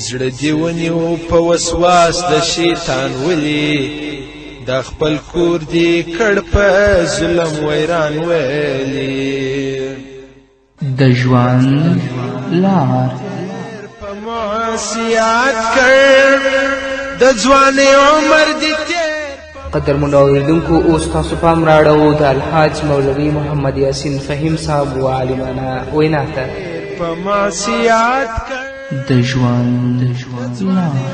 زړه دې ونیو په وسواس د شیطان ولي دا خپل کور دې کړ په ظلم ویران ویلي د ژوند لار په معصیت کړ د ځوانۍ عمر دې قدرمنو اورېدونکو اوس تاسو پام راړو د الحاج مولوي محمد یاسین فهیم صاحب و عالمانه وینا ته په معصیت کړ د ژوند لار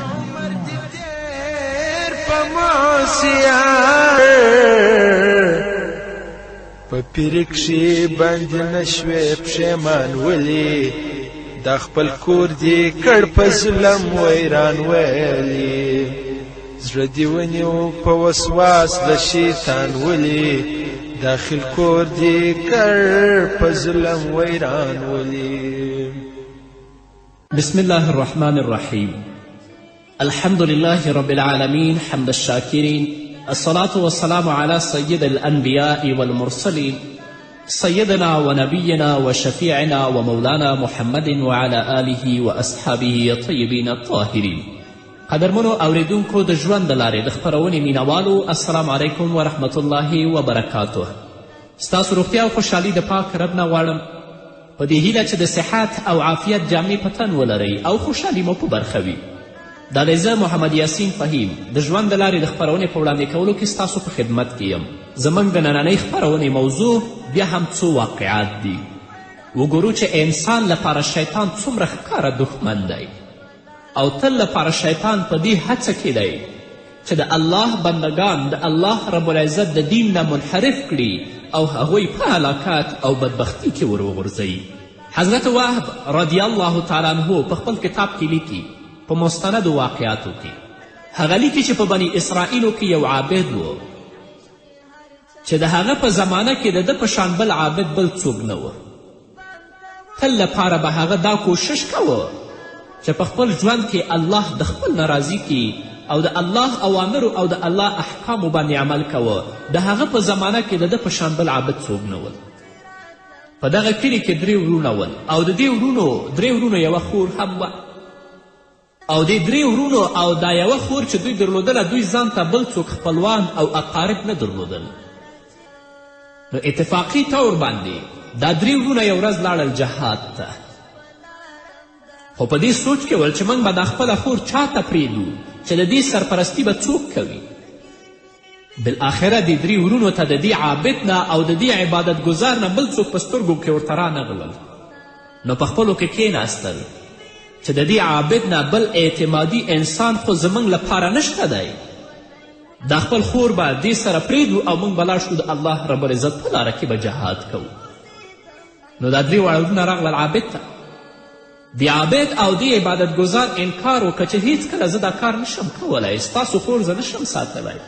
په معصیت په پیر کښې باندې نشوې پښیمان ولي دا خپل کور دې کړ په ظلم ویران ویلي زړه دې ونیو په وسواس د شیطان ولي داخل کور دې کړ په ظلم ویران ولي بسم الله الرحمن الرحيم الحمد لله رب العالمين حمد الشاكرين الصلاة والسلام على سيد الأنبياء والمرسلين سيدنا ونبينا وشفيعنا ومولانا محمد وعلى آله وأصحابه الطيبين الطاهرين قدرمنو اوریدونکو د ژوند د لارې د خپرونې مینوالو السلام علیکم ورحمت الله وبرکاته ستاسو روغتیا او خوشحالي د پاک رب نه غواړم په دې هیله چې د صحت او عافیت جامې په تن ولرئ او خوشحالي مو په برخه وي دا دی زه محمد یاسین فهیم د ژوند د لارې د خپرونې په وړاندې کولو کې ستاسو په خدمت کې یم زموږ د نننۍ خپرونې موضوع بیا هم څو واقعات دي وګورو چې انسان لپاره شیطان څومره ښکاره دښمن دی او تل لپاره شیطان په دې هڅه کې دی چې د الله بندگان د الله رب العزت د دین نه منحرف کړي او هغوی په هلاکت او بدبختي کې وروغورځوي حضرت وهب رضی الله تعالی عنه په خپل کتاب کې لیکي په مستندو واقعاتو کې هغه لیکي چې په بني اسرائیلو کې یو عابد و چې د هغه په زمانه کې د ده په شان بل عابد بل څوک نه و تل لپاره به هغه دا کوشش کوه چې په خپل ژوند کې الله د خپل ناراضي کې او د الله اوامرو او د الله احکامو باندې عمل کوه د هغه په زمانه کې د ده په شان بل عابد څوک نه ول په دغه کلي کې 3 ورونه ول او د دې ورونو 3 ورونو یوه خور هم وه او دې 3 ورونو او دا یوه خور چې دوی درلودله دوی ځان ته بل څوک خپلوان او اقارب نه درلودل نو اتفاقي طور باندې دا 3 ورونه یو ورځ لاړل جهاد ته خو په دې سوچ کې ول چې موږ به دا خپله خور چاته پرېږدو چې د دې سرپرستی به څوک کوي بالاخره دې 3 ورونو ته د دې عابد نه او د دې عبادت ګزار نه بل څوک په سترګو کې ورته رانغلل نو په خپلو کې کښېناستل چې د دې عابد نه بل اعتمادي انسان خو زموږ لپاره نشته دی دا خپل خور به دې سره پرېږدو او موږ به لاړ شو د الله رب العزت په لاره کې به جهاد کوو نو دا 3 واړه ورونه راغلل عابد ته د عابد او د عبادت ګزار انکار وکړه چې هیڅکله زه دا کار نشم کولی ستاسو خور زه نشم ساتلی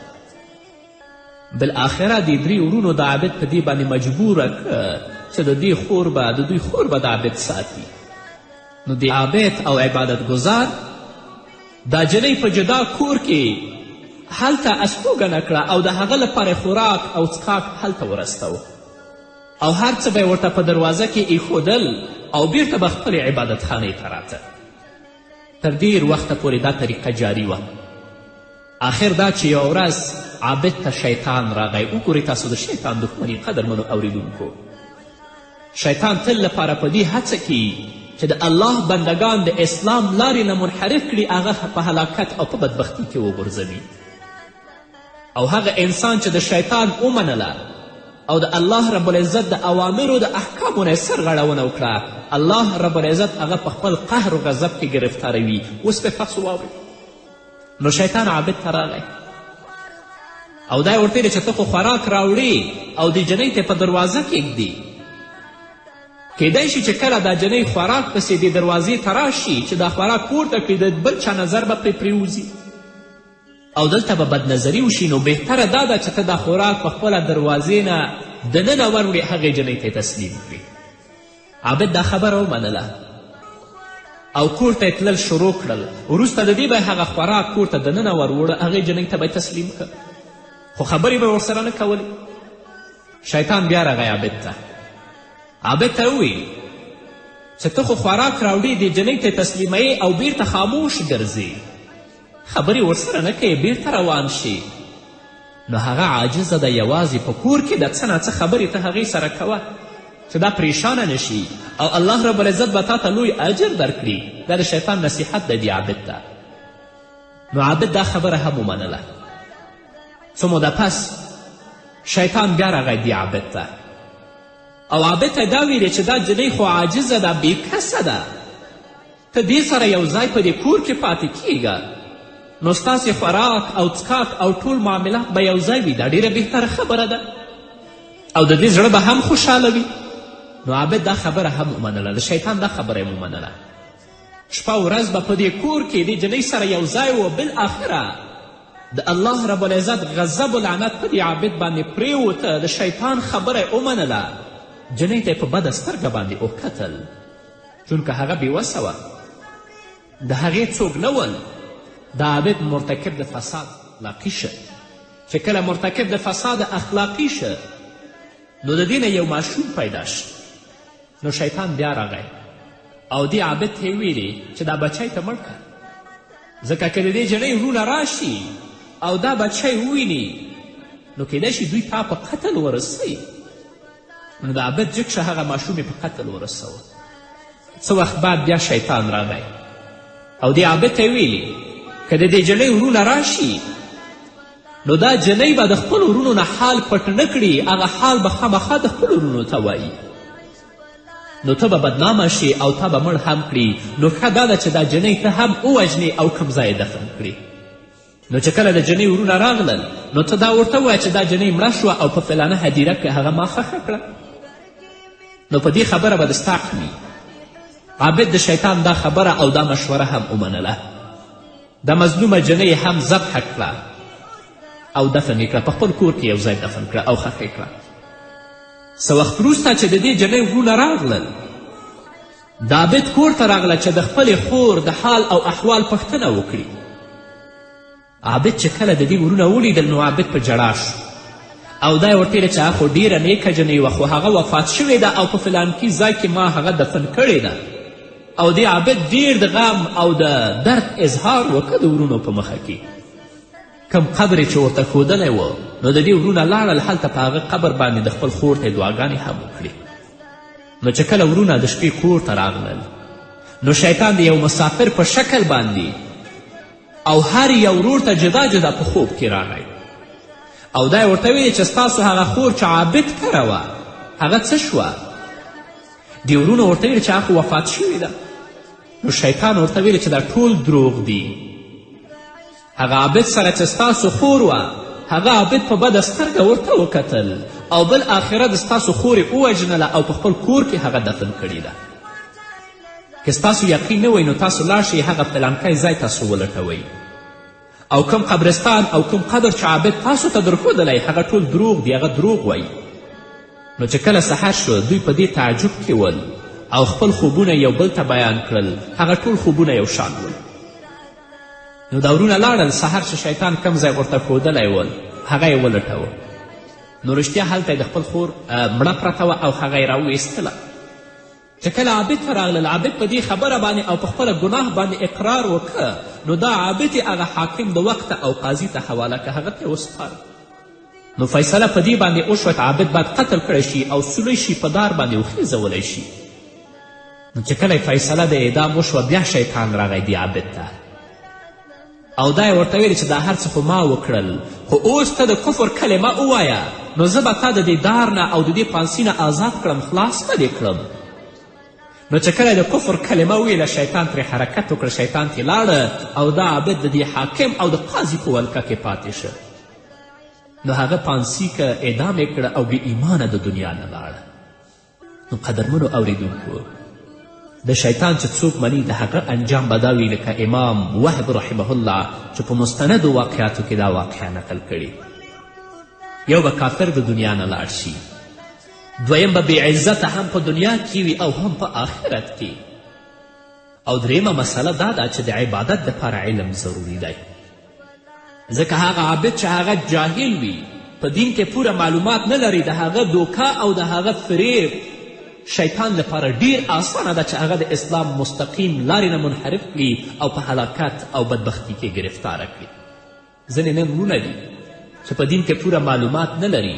بالاخره د 3 ورونو د عابد په دې باندې مجبوره کړه چې د دوی خور به د عابد ساتي نو د عابد او عبادت ګزار دا جنۍ په جدا کور کې هلته استوګنه کړه او د هغه لپاره خوراک او څښاک هلته ورستوه او هر څه به یې ورته په دروازه کې ایښودل او بیرته به خپلې عبادت خانې ته راته تر ډیر وخته پورې دا طریقه جاري وه آخر دا چې یوه ورځ عابد ته شیطان راغی وګورئ تاسو د شیطان دښمني قدرمنو اوریدونکو شیطان تل لپاره په دې هڅه کې چې د الله بندگان د اسلام لارې نه منحرف کړي هغه په هلاکت او په بدبختي کې وغورځوي او هغه انسان چې د شیطان ومنله او د الله رب العزت د اوامرو د احکامو نه یې سرغړونه وکړه الله رب العزت هغه په خپل قهر و غضب کې گرفتاروي اوس به تاسو واورئ نو شیطان عابد ته راغی او دا یې ورته ویلې چې ته خو خوراک راوړې او دې جنۍ ته په دروازه کږدي کیدای شي چې کله دا جنۍ خوراک پسې دې دروازې ته راشي چې دا خوراک پورته کړي د بل چا نظر به پرې پرېوځي او دلته به بدنظري وشي نو بهتره دا ده چې ته دا خوراک په خپله دروازې نه دننه وروړې هغې جنۍ ته تسلیم کړي عابد دا خبره ومنله او کور ته یې تلل شروع کړل وروسته د دې به هغه خوراک کور ته دننه وروړه هغې جنۍ ته به تسلیم کړ خو خبرې به ورسره نه کولې شیطان بیا راغی عابد ته وویل چې ته خو خوراک راوړي دې جنۍ ته تسلیموي او بیرته خاموش ګرځي، خبرې ورسره نه کوې، بیرته روان شي. نو هغه عاجزه ده، یوازې په کور کې د څه نه څه خبرې ته هغې سره کوه چې دا پریشانه نشي او الله رب العزت به تا ته لوی اجر درکړي. دا د شیطان نصیحت دی دې عابد ته. نو عابد دا خبره هم ومنله. څه موده پس شیطان بیا راغی دې عابد ته او عابد ته دا ویلې چې دا جنۍ خو عاجزه ده، بېکسه ده، ته دې سره یو ځای په دې کور کې پاتې کیږه، نو ستاسې خوراک او څکاک او ټول معاملات به یو ځای وي. دا ډیره بهتره خبره ده او د دې زړه به هم خوشحاله وي. نو عابد دا خبره هم ومنله، د شیطان دا خبره یې ومنله. شپه ورځ به په دې کور کې دې جنۍ سره یو ځای و. بالاخره د الله رب العزت غضب و لعنت په دې عابد باندې پرېوته. د شیطان خبره یې ومنله. جنۍ ته یې په بده سترګه باندې وکتل، چونکه هغه بېوسه وه، د هغې څوک نه ول. د عابد مرتکب د فساد اخلاقي شه، چې کله مرتکب د فساد اخلاقي شه نو د دې نه یو ماشوم پیدا شه. نو شیطان بیا راغی او دې عابد ته یې ویلې چې دا بچی ته مړ کړه، ځکه که د دې جنۍ وروڼه راشي او دا بچی وویني نو کیدای شي دوی تا په قتل ورسوي. نو د عابد جګ شه هغه ماشوم یې په قتل ورسوه. څه وخت بعد بیا شیطان راغی او دې عابد ته یې ویلې که د دې جنۍ وروڼه راشي نو دا جنۍ به د خپلو وروڼو نه حال پټ نه کړي، هغه حال به خامخا د خپلو وروڼو ته وایي، نو ته به بدنامه شي او تا به مړ هم کړي. نو ښه دا ده چې دا جنۍ ته هم ووژنې او کوم ځای دفن کړي. نو چې کله د جنۍ وروڼه راغلل نو ته دا ورته ووایه چې دا جنۍ مړه شوه او په فلانه هدیره کې هغه ما ښخه کړه. نو په دې خبره به د ستا وي. عابد د شیطان دا خبره او دا مشوره هم ومنله. دا مظلومه جنۍ هم ذبحه کړه او دفن یې کړه، په خپل کور کې یو ځای دفن کړه او ښخ یې کړه. څه وخت وروسته چې د دې جنۍ وروڼه راغلل، د عابد کور ته راغله چې د خپلې خور د حال او احوال پوښتنه وکړي. عابد چې کله د دې وروڼه ولیدل نو عابد په ژړا شو او دا یې ورته ویلې چې هغه خو ډېره نیکه جنۍ وه، خو هغه وفات شوې ده او په فلانکي ځای کې ما هغه دفن کړې ده. او دې عابد ډېر د غم او د درد اظهار وکړه د وروڼو په مخه کې. کم قبر چې ورته ښودلی و نو د دې وروڼه لاړل هلته په هغه قبر باندې د خپل خور ته یې دعاګانې هم وکړې. نو چې کله وروڼه د شپې کور ته راغلل نو شیطان د یو مسافر په شکل باندې او هر یو ورور ته جدا جدا په خوب کې راغی او دا یې ورته ویلې چې ستاسو هغه خور چې عابد کره وه هغه څه شوه؟ دې وروڼو ورته ویلې چې هغه وفات شوې ده. نو شیطان ورته ویلې چې دا ټول دروغ دي. هغه عابد سره چې ستاسو خور وه هغه عابد په بده سترګه ورته وکتل او بالاخره د ستاسو خور یې ووژنله او په خپل کور کې هغه دفن کړې ده. که ستاسو یقین نه وی نو تاسو لاړ شئ هغه فلانکی ځای تاسو ولټوئ او کوم قبرستان او کوم قبر چې عابد تاسو ته درښودلی هغه ټول دروغ دی، هغه دروغ وایي. نو چې کله سحر شو دوی په دې تعجب کې ول او خپل خوبونه یو بل ته بیان کړل. هغه ټول خوبونه یو شان ول. نو دا وروڼه لاړل، سحر چې شیطان کم ځای ورته ښودلی ول هغه یې ولټوه. نو رښتیا هلته د خپل خور مړه پرته وه او هغه یې راویستله. چې کله عابد ته راغلل، عابد په دې خبره باندې او په خپله ګناه باندې اقرار وکړه، نو دا عابد یې هغه حاکم د وخته او قاضي ته حواله که هغه ته یې وسپاره. نو فیصله په دې باندې وشوه چې عابد باید قتل کړی شي او سولی شي، په دار باندې وخیزولی شي. نو چې کله فیصله د اعدام وشوه بیا شیطان راغی دې عابد ته او دا یې ورته ویلې چې دا هر څه خو ما وکړل، خو اوس ته د کفر کلمه ووایه نو زه به تا د دې دار نه او د دې پانسي نه آزاد کړم، خلاص به دې کړم. نو چې کله د کفر کلمه ویله شیطان ترې حرکت وکړه، شیطان ترې لاړه او دا عابد د دې حاکم او د قاضي په ولکه کې پاتې شه. نو هغه پانسي که اعدام یې کړه او بې ایمانه د دنیا نه لاړه. نو قدرمنو اوریدونکو، د شیطان چې څوک مني د هغه انجام به دا وي لکه امام وهب رحمه الله چې په مستندو واقعاتو کې دا واقعه نقل کړي. یو به کافر د دنیا نه لاړ شي، دویم به بې عزته هم په دنیا کې وي او هم په آخرت کې، او دریمه مسله دا ده چې د عبادت دپاره علم ضروري دی. ځکه هغه عابد چې هغه جاهل وي، په دین کې پوره معلومات نه لري، د هغه دوکه او د هغه فریب شیطان لپاره ډیر آسانه ده چې هغه د اسلام مستقیم لارې نه منحرف کړي او په هلاکت او بدبختي کې گرفتاره کړي. ځینې نن وروڼه دي چې په دین کې پوره معلومات نه لري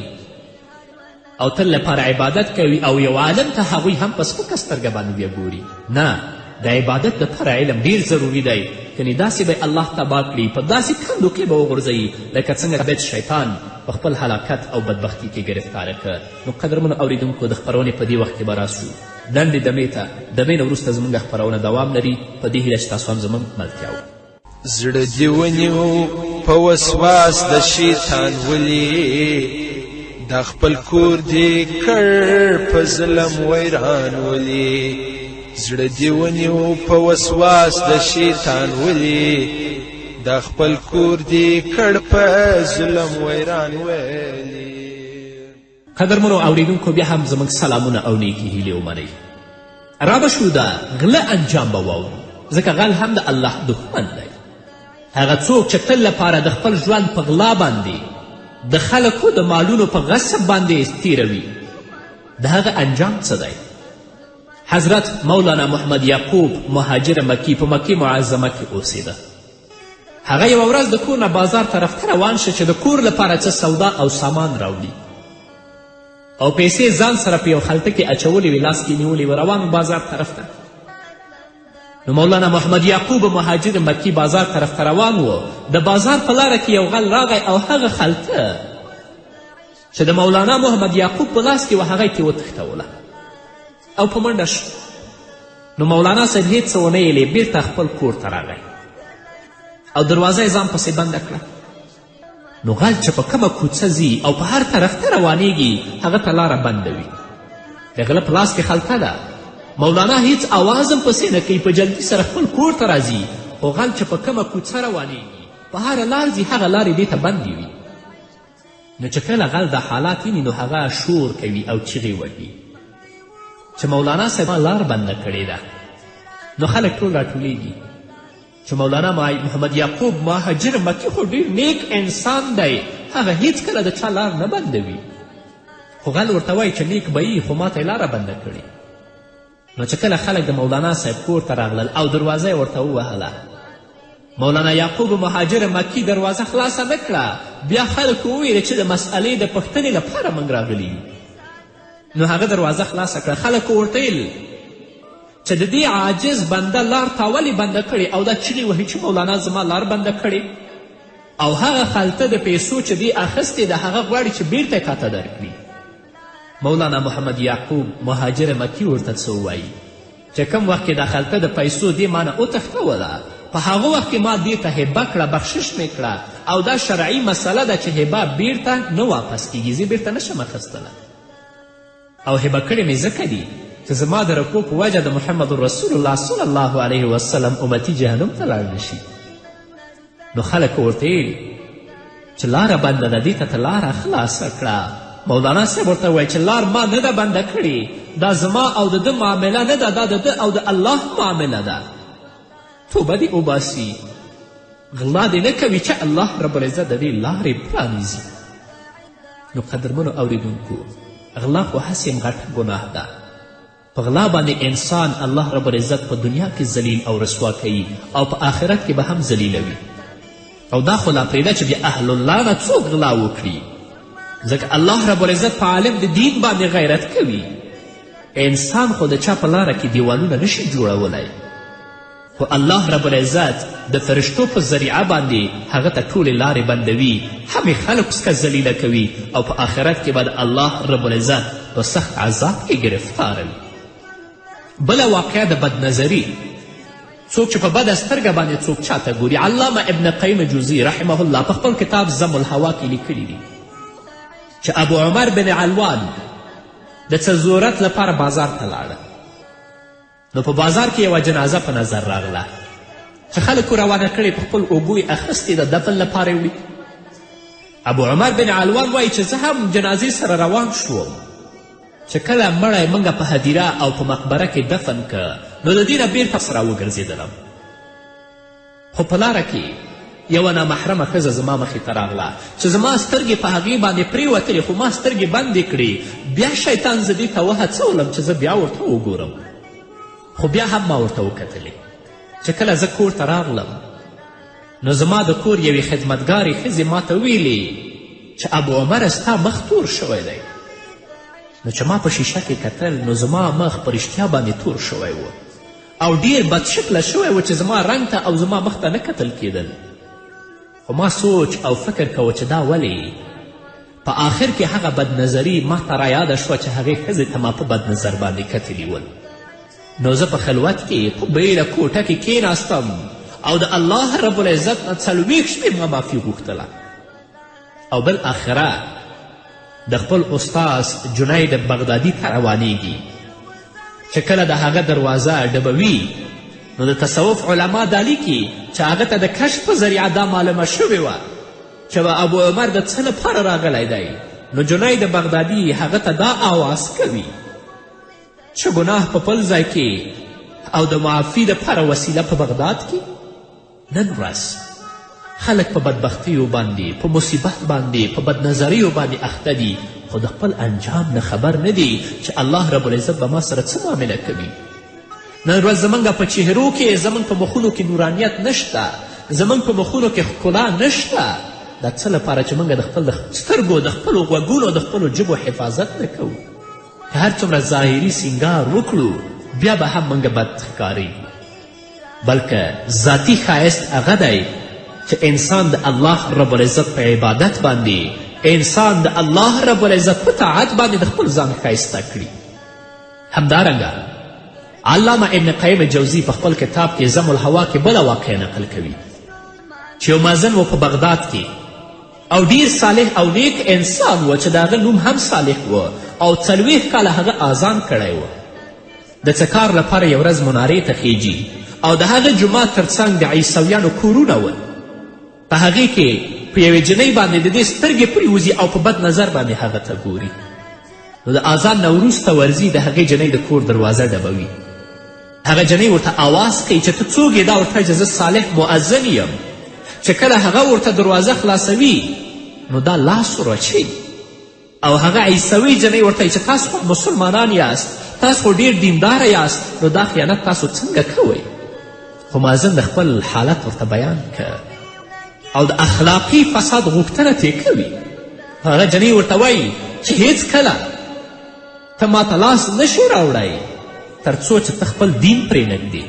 او تل لپاره عبادت کوي او یو عالم ته هغوی هم په سپکه سترګه باندې بیا ګوري. نه، د عبادت دپاره علم ډیر ضروري دی، کنې داسې به الله تباه کړي، په داسې کندو کې به وغورځوي لکه څنګه بیت شیطان په خپل هلاکت او بدبختي کې گرفتاره کړ. نو قدرمنو اوریدونکو، د خپرونې په دې وخت کې به راسو لنډې دمې ته. دمې نه وروسته زموږ خپرونه دوام لري، په دې هیله چې تاسو هم زموږ ملتیا وکړئ. زړه دې ونیو په وسواس د شیطان ولي، دا خپل کور دې کړ په ظلم ویران ولي. زړه دې ونیو په وسواس د شیطان ولي، دا خپل کور دې کړ په ظلم ویران ولي. قدرمنو اوریدونکو، بیا هم زموږ سلامونه او نیکې هیلې ومنئ. را به شو د غله انجام به واورو، ځکه غل هم د الله دښمن دی. هغه څوک چې تل لپاره د خپل ژوند په غلا باندې د خلکو د مالونو په غصب باندې تیروي، د هغه انجام څه دی؟ حضرت مولانا محمد یعقوب مهاجر مکی په مکې معظمه کې اوسېده. هغه یوه ورځ د کور نه بازار طرف ته روان شه چې د کور لپاره څه سودا او سامان راوړي او پیسې ځان سره په یو خلطه کې اچولې وې، لاس کې نیولې وه، روان بازار طرف ته. نو مولانا محمد یعقوب مهاجر مکی بازار طرف ته روان و. د بازار په لاره کې یو غل راغی او هغه خلطه چې د مولانا محمد یعقوب په لاس کې وه هغه یې ترې وتښتوله او په منډه شو. نو مولانا صاحب هېڅ څه ونه یېلې، بیرته خپل کور ته راغی او دروازه یې ځان پسې بنده کړه. نو غل چې په کومه کوڅه ځي او په هر طرف ته روانیږي هغه ته لاره بنده وي. د غله په لاس کې خلطه ده، مولانا هیڅ آواز هم پسې نه کوي، په جلدي سره خپل کور ته راځي. خو غل چې په کومه کوڅه روانیږي په هره لار ځي هغه لارې دې ته بندې وي. نو چې کله غل دا حالات ویني نو هغه شور کوي او چیغې وهي چې مولانا صاحب لار بنده کړې ده. نو خلک ټول راټولیږي چې مولانا محمد یعقوب مهاجر مکی خو ډېر نیک انسان دی، هغه هیڅکله د چا لار نه بندوي. خو غل ورته وایي چې نیک به یي خو ما ته یې لاره بنده کړې. نو چې کله خلک د مولانا صاحب کور ته راغلل او دروازه یې ورته ووهله، مولانا یعقوب مهاجر مکی دروازه خلاصه نه کړه. بیا خلکو وویل چې د مسئلې د پوښتنې لپاره موږ راغلي. نو هغه دروازه خلاصه کړه. خلکو ورته ویل چې د دې عاجز بنده لار تا ولې بنده کړې؟ او دا چیغې وهي چې مولانا زما لار بنده کړې او هغه خلطه د پیسو چې دې اخیستې ده هغه غواړي چې بیرته یې کاته درکړي. مولانا محمد یعقوب مهاجر مکی ورته څه ووایي چې کوم وخت کې دا خلطه د پیسو دې ما نه وتښتوله، په هغه وخت کې ما دې ته هبه کړه، بخشش مې کړه او دا شرعي مسله ده چې هبه بیرته نه واپس کیږي، زه بیرته نشم اخیستله او هبه کړې مې ځکه دي چې زما د رکو په وجه د محمد رسول الله صلی الله علیه وسلم امتي جهنم ته لاړ نشي. نو خلکو ورته ویل چې لاره بنده ده، دې ته لاره خلاصه کړه. مولانا صاحب ورته وایي چې لار ما نه ده بنده کړې، دا زما او د ده معامله نه ده، دا د ده او د الله معامله ده. توبه دې وباسي، غلا دې نه کوي چې الله رب العزت د دې لارې پرانیزي. نو قدرمنو اوریدونکو، غلا خو هسې هم غټه ګناه ده. په غلا باندې انسان الله رب العزت په دنیا کې ذلیل او رسوا کوي او په آخرت کې به هم ذلیلوي. او دا خو لا پرېږده چې بیا اهل الله نه څوک غلا وکړي، ځکه الله رب العزت په عالم د دین باندې غیرت کوي. انسان خو د چا په لاره کې دیوالونه نشي جوړولی، خو الله رب العزت د فرشتو په ذریعه باندې هغه ته ټولې لارې بندوي، همې خلک څخه ذلیله کوي او په آخرت کې به د الله رب العزت په سخت عذاب کې گرفتاروي. بله واقعه د بدنظري، څوک چې په بده سترګه باندې څوک چاته ګوري. علامه ابن قیم جوزي رحمه الله په خپل کتاب ضم الهوا کې لیکلي دي چې ابو عمر بن علوان د څه ضرورت لپاره بازار ته لاړه. نو په بازار کې یوه جنازه په نظر راغله چې خلکو روانه کړې، په خپل اوږو یې اخیستې د دفن لپاره وړي. ابو عمر بن علوان وایي چې زه هم جنازې سره روان شوم چې کله مړی موږ په هدیره او په مقبره کې دفن که، نو د دې نه بیرته سره وګرځېدلم. خو په لاره کې یوه نامحرمه ښځه زما مخې ته راغله چې زما سترګې په هغې باندې پرېوتلې خو ما سترګې بندې کړې. بیا شیطان زه دې ته وهڅولم چې زه بیا ورته وګورم، خو بیا هم ما ورته وکتلې. چې کله زه کور ته راغلم نو زما د کور یوې خدمتګارې ښځې ما ته ویلې چې ابو عمره ستا مخ تور شوی دی. نو چې ما په شیشه کې کتل نو زما مخ په رښتیا باندې تور شوی و او ډیر بد شکله شوی و چې زما رنګ ته او زما مخ ته نه کتل کېدل. خو ما سوچ او فکر کوه چې دا ولې. په آخر کې هغه بدنظري ما ته رایاده شوه چې هغې ښځې ته ما په بد نظر باندې کتلي ول. نو زه په خلوت کې په بیله کوټه کې کېناستم او د الله رب العزت نه 40 شپې ما معافي غوښتله او بالاخره د خپل استاز جنید بغدادي ته روانیږي. چې کله د هغه دروازه ډبوي نو د تصوف علما دا لیکي چې هغه ته د کشف په ذریعه دا معلومه شوې وه چې ابو عمر د څه لپاره راغلی دی. نو جنید بغدادي هغه ته دا آواز کوي چې ګناه په بل ځای کې او د معافي دپاره وسیله په بغداد کې. نن ورځ خلک په بدبختیو باندې، په مصیبت باندې، په بدنظریو باندې اخته دي خو د خپل انجام نه خبر نه دي چې الله رب العزت به ما سره څه معامله کوي. نن ورځ زموږ په چهرو کې، زموږ په مخونو کې نورانیت نشته، زموږ په مخونو کې ښکلا نشته. دا څه لپاره چې موږ د خپل سترګو، د خپلو غوږونو، د خپلو ژبو حفاظت نه کوو. که هر څومره ظاهري سینګار وکړو بیا به هم موږ بد ښکارېږو. بلکې ذاتي ښایست هغه دی چې انسان د الله رب العزت په عبادت باندې، انسان د الله رب العزت په طاعت باندې د خپل ځان ښایسته کړي. همدارنګه علامه ابن قیم جوزی په خپل کتاب کې ضم الهوا کې بله واقعه نقل کوي چې یو مازن و په بغداد کې او ډیر صالح او نیک انسان و چې د هغه نوم هم صالح و او 40 کاله هغه آذان کړی و. د څه کار لپاره یو ورځ منارې ته خیجي او د هغه جومات تر څنګ د عیسویانو کورونه ول. په هغې کې په یوې جنۍ باندې د دې سترګې پرېوځي او په بد نظر باندې هغه ته ګوري. نو د اذان نه وروسته ورځي د هغې جنۍ د کور دروازه ډبوي. هغه جنۍ ورته آواز کوي چې ته څوک یې؟ دا ورته چې زه صالح مؤذن یم. چې کله هغه ورته دروازه خلاصوي نو دا لاس ورچوي او هغه عیسوي جنۍ ورته چې تاسو خو مسلمانان یاست، تاسو خو ډیر دینداره یاست، نو دا خیانت تاسو څنګه کوئ؟ خو مازن د خپل حالت ورته بیان که او د اخلاقي فساد غوښتنه ترې کوي. هغه جنۍ ورته وایي چې هیڅ کله ته ماته لاس نشي راوړی تر څو چې ته خپل دین پرې نږدې.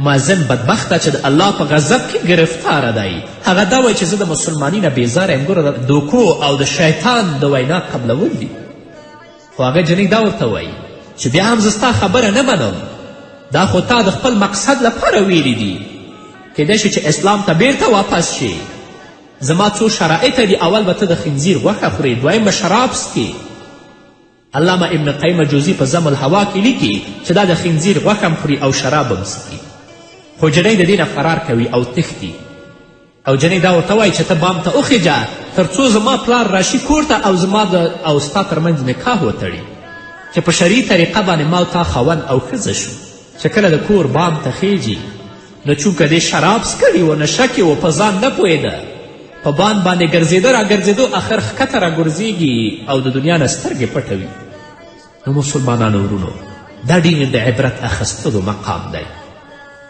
مازن بدبخته چې د الله په غضب کې گرفتاره دی هغه دا وایي چې زه د مسلماني نه بیزاره یم. ګوره د دوکو او د شیطان د وینا قبلول دي. خو هغه جنۍ دا ورته وایي چې بیا هم زه ستا خبره نه منم، دا خو تا د خپل مقصد لپاره ویلی دي. کیدای شي چې اسلام ته بیرته واپس شي. زما څو شرایط دي، اول به ته د خنزیر غوښه خورې، دویم به شراب څکې. علامه ابن قیم جوزی په ضم الهوا کې لیکي چې دا د خنزیر غوښه هم خوري او شراب هم څکي. خو جنۍ د دې نه فرار کوي او تښتي او جنۍ دا ورته وایي چې ته بام ته وخیجه تر څو زما پلار راشي کور ته او زما او ستا ترمنځ نکاح وتړي چې په شرعي طریقه باندې ما او تا خاوند او ښځه شو. چې کله د کور بام ته خیجي نو چونکه دې شراب څکلي و، نشه کې و، په ځان نه پوهېده، په بان باندې ګرځېده را ګرځېدو، آخر ښکته را ګرځېږي او د دنیا نه سترګې پټوي. نو مسلمانانو ورونو دا ډېر د عبرت اخیستلو مقام دی.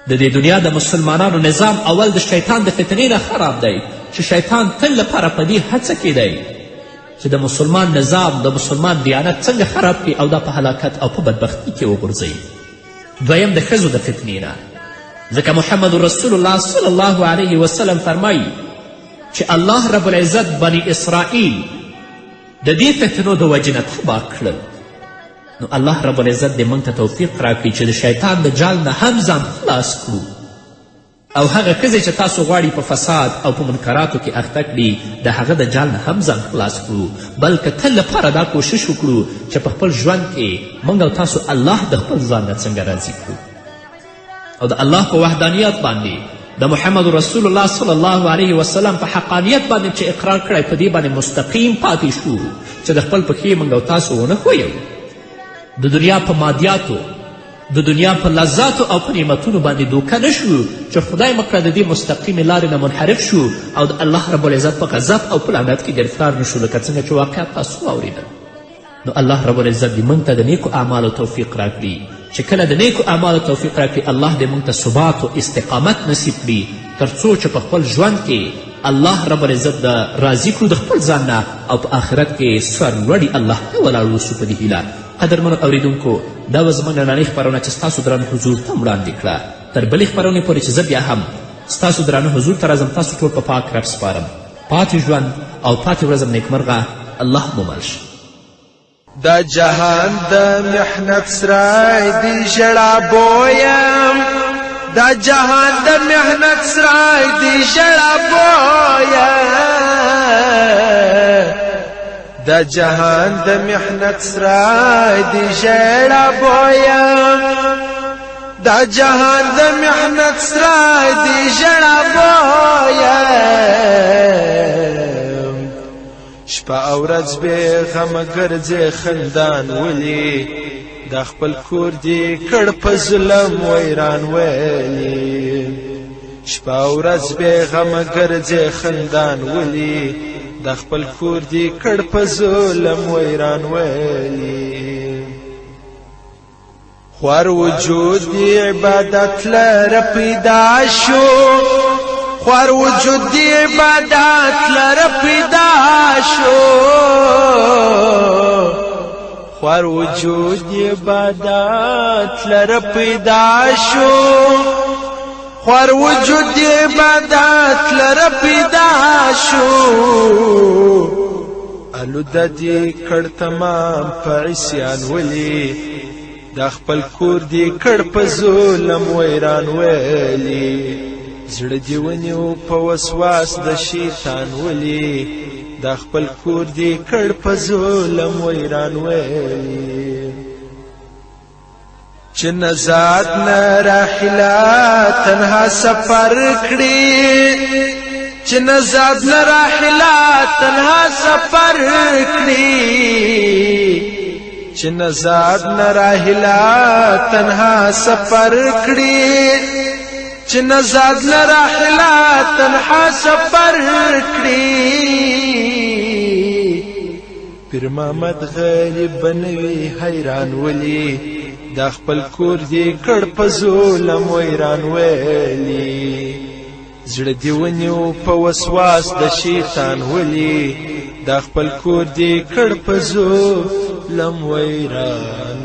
د دې دنیا د مسلمانانو نظام اول د شیطان د فتنې نه خراب دی چې شیطان تل لپاره په دې هڅه کې دی چې د مسلمان نظام، د مسلمان دیانت څنګه خراب کړي او دا په هلاکت او په بدبختي کې وغورځوي. دویم د ښځو د فتنې نه، ځکه محمد رسول الله صلی الله علیه وسلم فرمایي چې الله رب العزت بني اسرائیل د دې فتنو د وجې نه تباه کړل. نو الله رب العزت دې موږ ته توفیق راکړي چې د شیطان د جال نه هم ځان خلاص کړو او هغه ښځې چې تاسو غواړي په فساد او په منکراتو کې اخته کړي د هغه د جال نه هم ځان خلاص کړو، بلکې تل لپاره دا کوشش وکړو چې په خپل ژوند کې موږ او تاسو الله د خپل ځان نه څنګه راضي کړو او د الله په وحدانیت باندې، د محمد رسول الله صلی الله علیه وسلم په حقانیت باندې چې اقرار کړی په دې باندې مستقیم پاتې شو چې د خپل پښې موږ او تاسو ونه ښویو. د دنیا په مادیاتو د دنیا په لذاتو او په نعمتونو باندې دوکه نه شو چې خدای مکړه د دې مستقیمې لارې نه منحرف شو او د الله رب العزت په غضب او په لعنت کې ګرفتار نه شو لکه څنګه چې واقعات تاسو واورېدل. نو الله رب العزت دې موږ ته د نیکو اعمالو توفیق راکړي چې کله د نیکو اعمالو توفیق راکړي الله دې موږ ته ثبات او استقامت نصیب کړي تر څو چې په خپل ژوند کې الله رب العزت د راضي کړو د خپل ځان نه او په آخرت کې سرلوړي الله ته ولاړ اوسو په دې هیله. قدرمنو اوریدونکو دا به زموږ نننۍ خپرونه چې ستاسو درانه حضور ته وړاندې کړه. تر بلې خپرونې پورې چې زه بیا هم ستاسو درانه حضور ته راځم تاسو ټول په پاک رب سپارم. پاتې ژوند او پاتې ورځم نیکمرغه. الله مو مل شه. دا جهان د محنت سرای دی ژړا بویم دا جهان د محنت سرای دی ژړا بویم دا جهان د محنت سرای دی ژړا بویم دا جهان د محنت سرای دی ژړا بویم شپه او ورځ بې غمه ګرځې خندان ولي دا خپل کور دې کړ په ظلم ویران ویلي شپه او ورځ بې غمه ګرځې خندان ولي دا خپل کور دې کړ په ظلم ویران ویلي خوار وجود دې عبادت لره پیدا شو خوار وجود دی عبادت لره پیدا شو خوار وجود دی عبادت لره پیدا شو خوار وجود دی عبادت لره پیدا شو الوده دی کړ تمام په عصیان ولی دا خپل کور دی کړ په ظلم ویران ولی زړه دی ونیو په وسواس د شیطان ولی دا خپل کور دی کړ په ظلم ویران ویلی چې نزاد نه راحله تنها سفر کړي چې نزاد نه راحله تنها سفر کړي چې نزاد نه راحله تنها سفر کړي چې نزاد لراحله تنها سفر کړي پیر محمد غریب بنوي حیران ولی دا خپل کور دی کړ په ظلم ویران ویلی زړه دی ونیو په وسواس د شیطان ولی دا خپل کور دی کړ په ظلم ویران